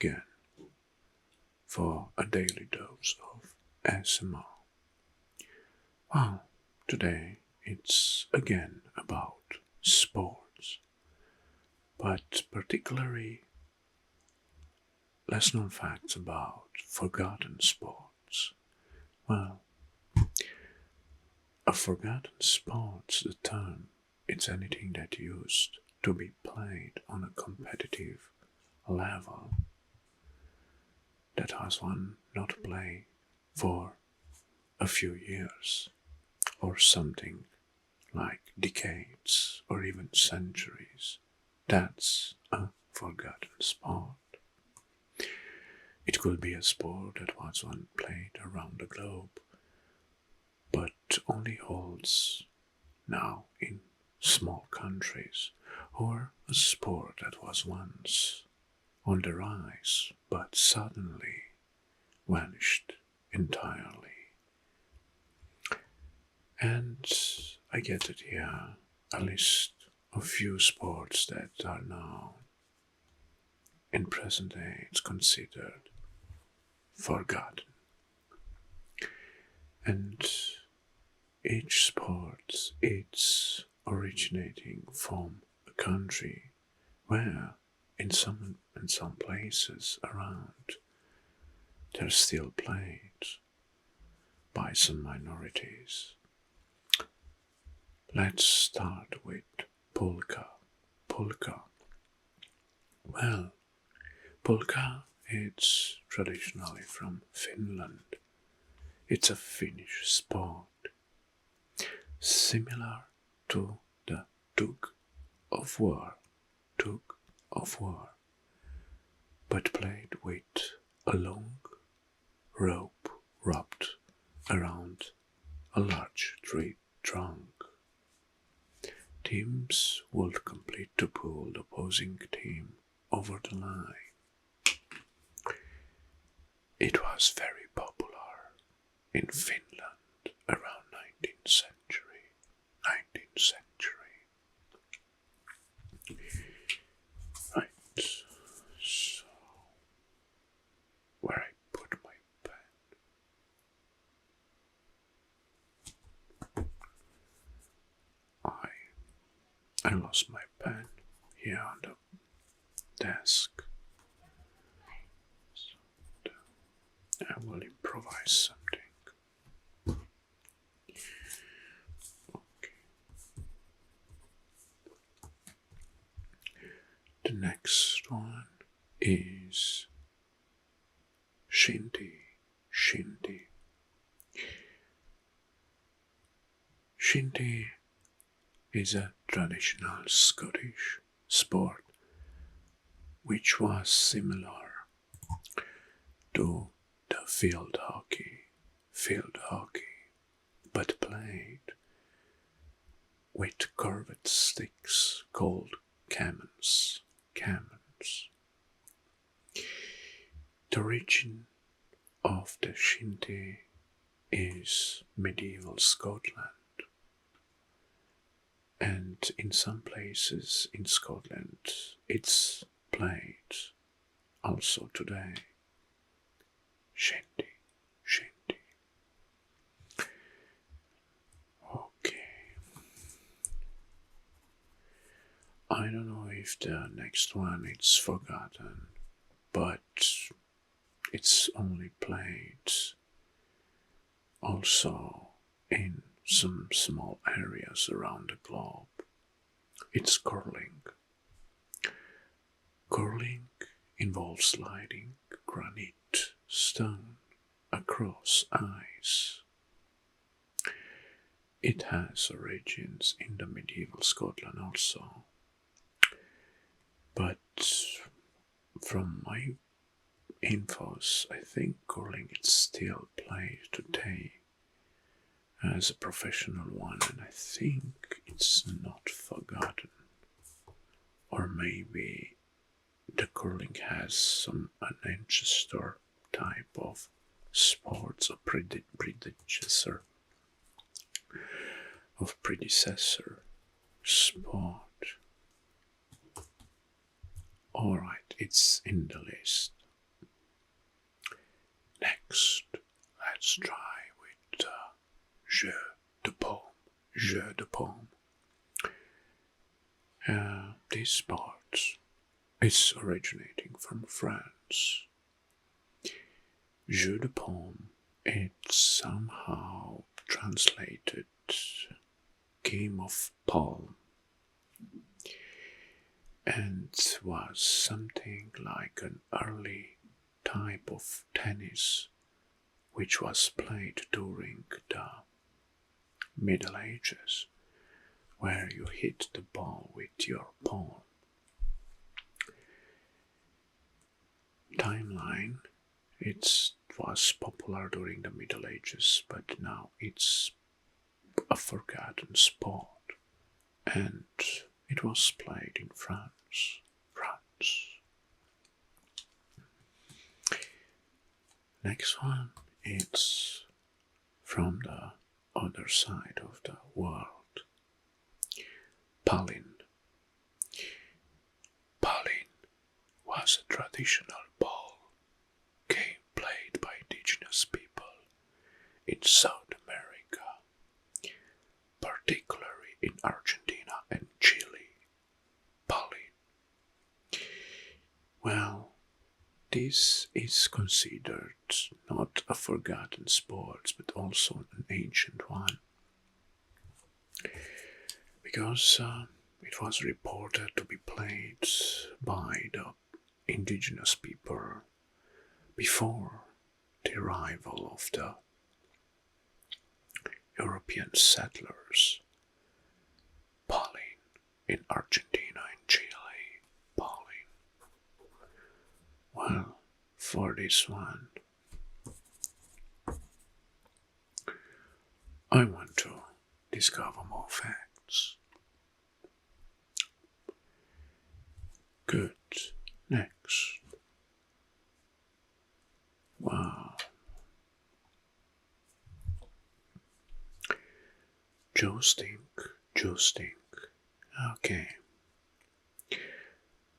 again for a daily dose of ASMR. Well, today it's again about sports, but particularly less known facts about forgotten sports. Well, a forgotten sports, the term, it's anything that used to be played on a competitive level that has one not played for a few years or something like decades or even centuries. That's a forgotten sport. It could be a sport that was once played around the globe, but only holds now in small countries, or a sport that was once on the rise but suddenly vanished entirely. And I get it here, a list of few sports that are now in present day it's considered forgotten. And each sport it's originating from a country where in some places around they're still played by some minorities. Let's start with polka. Polka. Well, polka it's traditionally from Finland. It's a Finnish sport, similar to the tug of war, but played with a long rope wrapped around a large tree trunk. Teams would complete to pull the opposing team over the line. It was very popular in Finland around 19th century. Right, so where I put my pen? I lost my pen here on the desk. So I will improvise something. Okay. The next one is shinty. Shinty is a traditional Scottish sport which was similar to the field hockey, but played with curved sticks called cannons. The origin of the shinty is medieval Scotland, and in some places in Scotland it's played also today. Shinty. Okay. I don't know if the next one is forgotten, but it's only played also in some small areas around the globe. It's curling. Curling involves sliding granite stone across ice. It has origins in the medieval Scotland also, but from my infos, I think curling is still played today as a professional one, and I think it's not forgotten. Or maybe the curling has some an ancestor type of sports or predecessor sport. Alright, it's in the list. Next, let's try with Jeu de Paume. Jeu de Paume. This sport is originating from France. Jeu de Paume, it's somehow translated game of palm, and was something like an early type of tennis which was played during the Middle Ages, where you hit the ball with your palm. Timeline, it was popular during the Middle Ages, but now it's a forgotten sport, and it was played in France. Next one, it's from the other side of the world. Poin. Poin was a traditional ball game played by indigenous people in South America, particularly in Argentina and Chile. Poin. Well, this is considered not a forgotten sport, but also an ancient one, because it was reported to be played by the indigenous people before the arrival of the European settlers. Poin in Argentina and Chile. Poin. Well, for this one, I want to discover more facts. Good. Next. Wow. Jousting. Okay.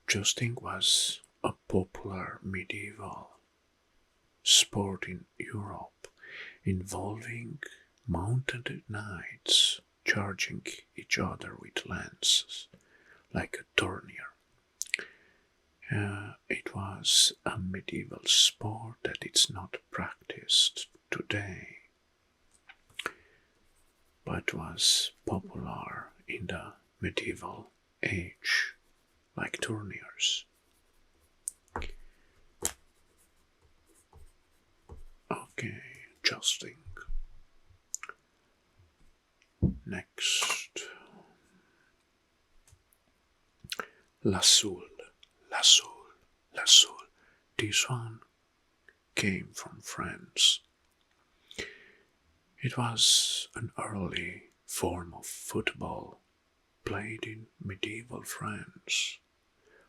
Jousting was a popular medieval sport in Europe involving mounted knights charging each other with lances, like a tourneur. It was a medieval sport that it's not practiced today, but was popular in the medieval age, like tourneurs. Okay, jousting. Next, Lassoul. This one came from France. It was an early form of football played in medieval France,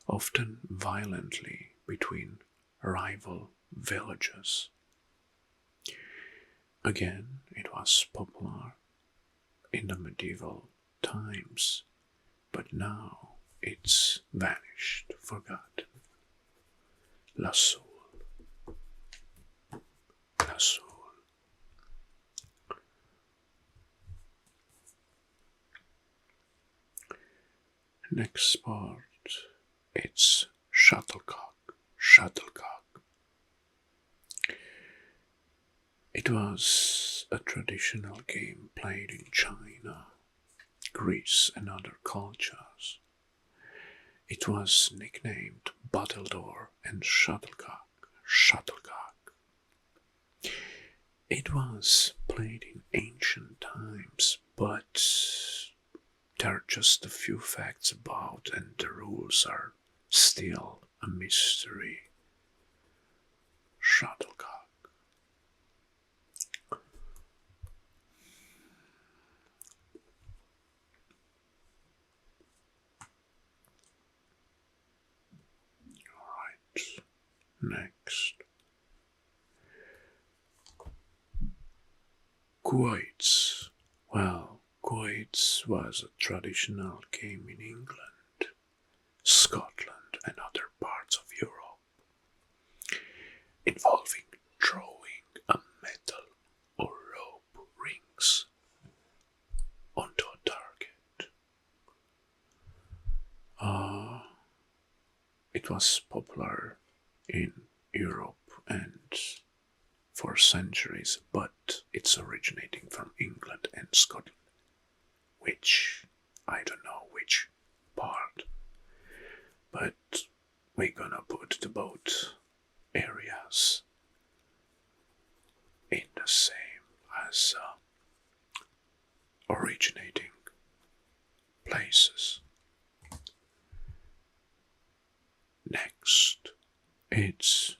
often violently between rival villages. Again, it was popular in the medieval times, but now it's vanished, forgotten. Lassoul. Next sport, it's Shuttlecock. It was a traditional game played in China, Greece, and other cultures. It was nicknamed Battledore and Shuttlecock. It was played in ancient times, but there are just a few facts about, and the rules are still a mystery. Shuttlecock. Next, quoits. Well, quoits was a traditional game in England, Scotland, and other parts of Europe, involving throwing it was popular in Europe and for centuries, but it's originating from England and Scotland, which I don't know which part, but we're gonna put the both areas in the same as originating places. Next, it's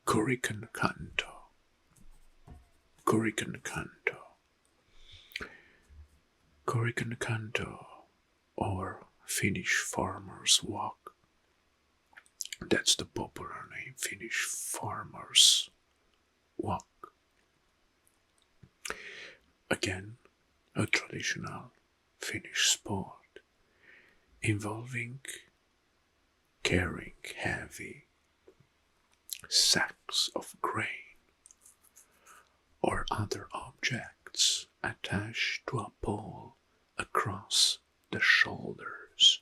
Kurikan Kanto. Kurikan Kanto. Kurikan Kanto, or Finnish Farmer's Walk. That's the popular name, Finnish Farmer's Walk. Again, a traditional Finnish sport involving carrying heavy sacks of grain or other objects attached to a pole across the shoulders.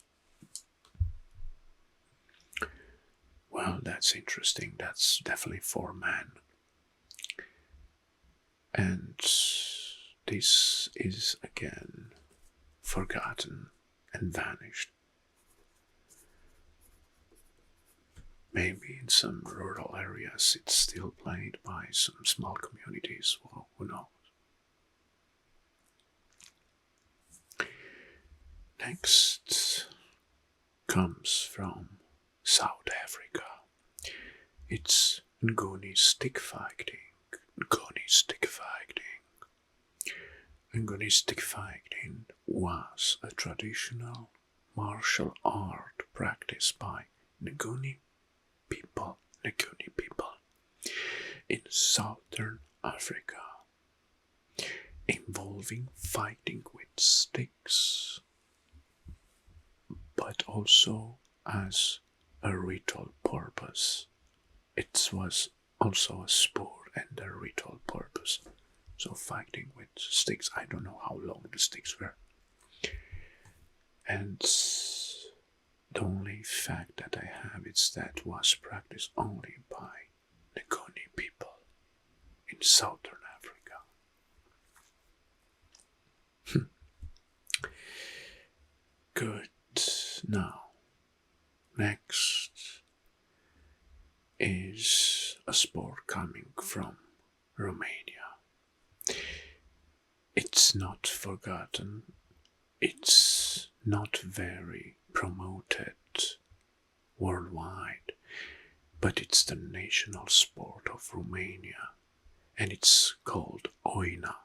Well, that's interesting. That's definitely for men. And this is again forgotten and vanished. Maybe in some rural areas it's still played by some small communities, well, who knows. Next comes from South Africa. It's Nguni stick fighting. Nguni stick fighting. Nguni stick fighting was a traditional martial art practiced by Nguni people in southern Africa, involving fighting with sticks, but also as a ritual purpose. It was also a sport and a ritual purpose. So fighting with sticks, I don't know how long the sticks were. And the only fact that I have is that was practiced only by the Nguni people in southern Africa. Good. Now, next is a sport coming from Romania. It's not forgotten. It's not very promoted worldwide, but it's the national sport of Romania, and it's called Oina.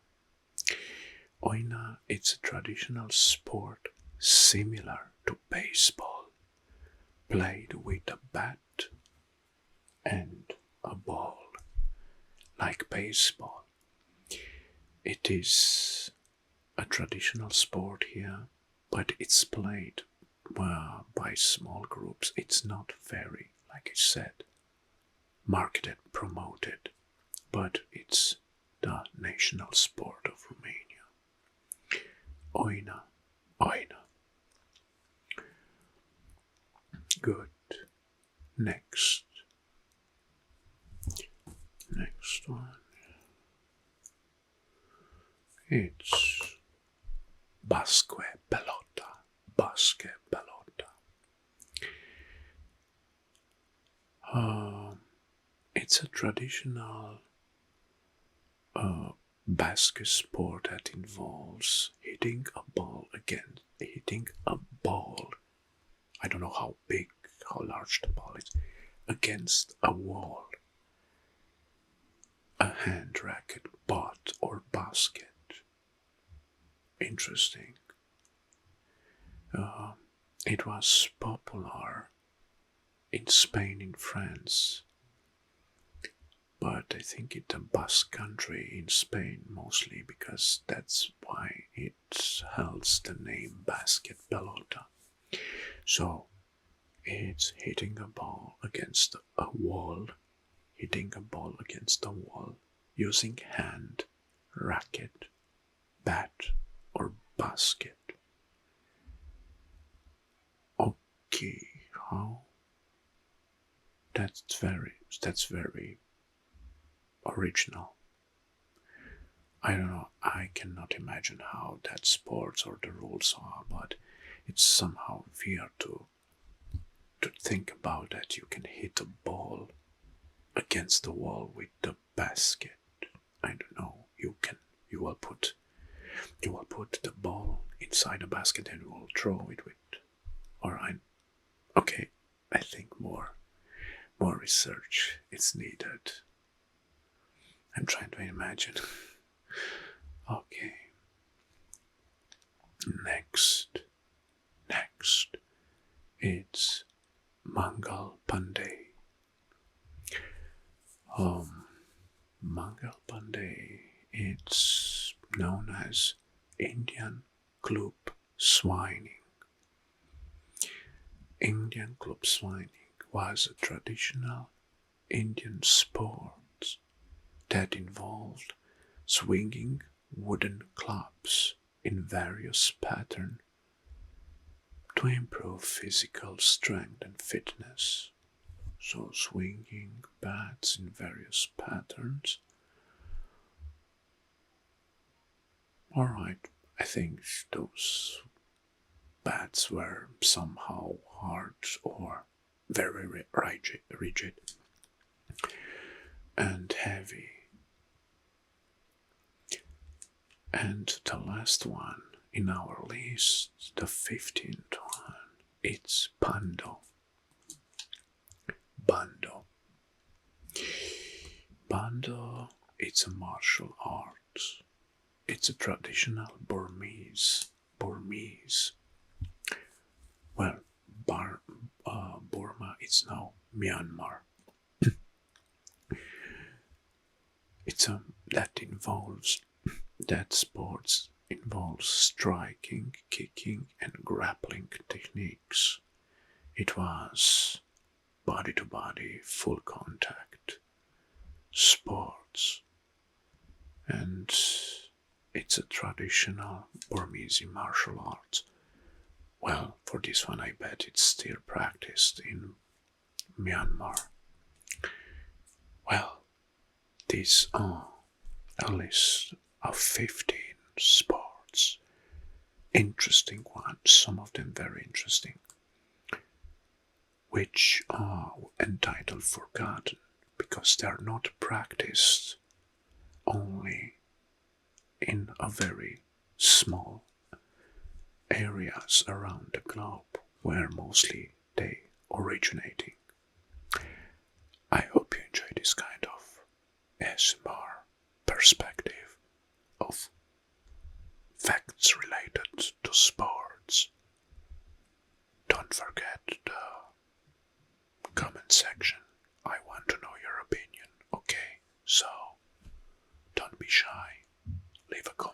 Oina is a traditional sport similar to baseball, played with a bat and a ball, like baseball. It is a traditional sport here, but it's played by small groups. It's not very, like I said, marketed, promoted, but it's the national sport of Romania. Oina, Oina. Good. Next one. It's Basque Pelota. Basque Pelota. It's a traditional Basque sport that involves hitting a ball. I don't know how big, how large the ball is, against a wall, a hand racket, bat, or basket. Interesting. It was popular in Spain, in France, but I think in the Basque country in Spain mostly, because that's why it holds the name Basket Pelota. So it's hitting a ball against a wall, using hand, racket, bat, or basket. Okay, how that's very original. I don't know, I cannot imagine how that sports or the rules are, but it's somehow weird to think about that you can hit a ball against the wall with the basket. I don't know, you will put the ball inside the basket and you will throw it with, or okay, I think more research is needed. I'm trying to imagine. Okay. Next, it's MONGALP. MONGALP, it's known as Indian Club Swining. Indian club swining was a traditional Indian sport that involved swinging wooden clubs in various patterns to improve physical strength and fitness. So swinging bats in various patterns. Alright, I think those bats were somehow hard or very rigid and heavy. And the last one in our list, the 15th one, it's BANDO. BANDO, it's a martial art. It's a traditional Burmese. Well, Burma, it's now Myanmar. That sports involves striking, kicking, and grappling techniques. It was body to body, full contact sports, and it's a traditional Burmese martial arts. Well, for this one, I bet it's still practiced in Myanmar. Well, these are a list of 15 sports. Interesting ones, some of them very interesting, which are entitled Forgotten because they are not practiced only in a very small areas around the globe where mostly they originating. I hope you enjoy this kind of ASMR perspective of facts related to sports. Don't forget the comment section. I want to know your opinion, okay? So, don't be shy. Leave a comment.